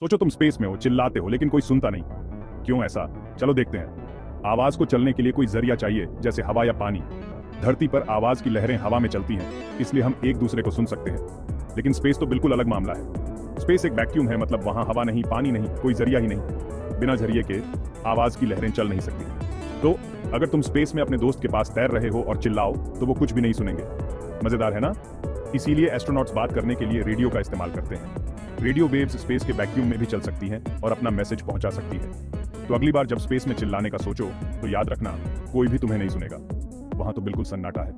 सोचो तुम स्पेस में हो, चिल्लाते हो, लेकिन कोई सुनता नहीं। क्यों ऐसा? चलो देखते हैं। आवाज को चलने के लिए कोई जरिया चाहिए, जैसे हवा या पानी। धरती पर आवाज की लहरें हवा में चलती हैं, इसलिए हम एक दूसरे को सुन सकते हैं। लेकिन स्पेस तो बिल्कुल अलग मामला है। स्पेस एक वैक्यूम है, मतलब वहां हवा नहीं, पानी नहीं, कोई जरिया ही नहीं। बिना जरिए के आवाज की लहरें चल नहीं सकती। तो अगर तुम स्पेस में अपने दोस्त के पास तैर रहे हो और चिल्लाओ, तो वो कुछ भी नहीं सुनेंगे। मजेदार है ना? इसीलिए एस्ट्रोनॉट्स बात करने के लिए रेडियो का इस्तेमाल करते हैं। रेडियो वेव्स स्पेस के वैक्यूम में भी चल सकती हैं और अपना मैसेज पहुंचा सकती है। तो अगली बार जब स्पेस में चिल्लाने का सोचो, तो याद रखना, कोई भी तुम्हें नहीं सुनेगा। वहां तो बिल्कुल सन्नाटा है।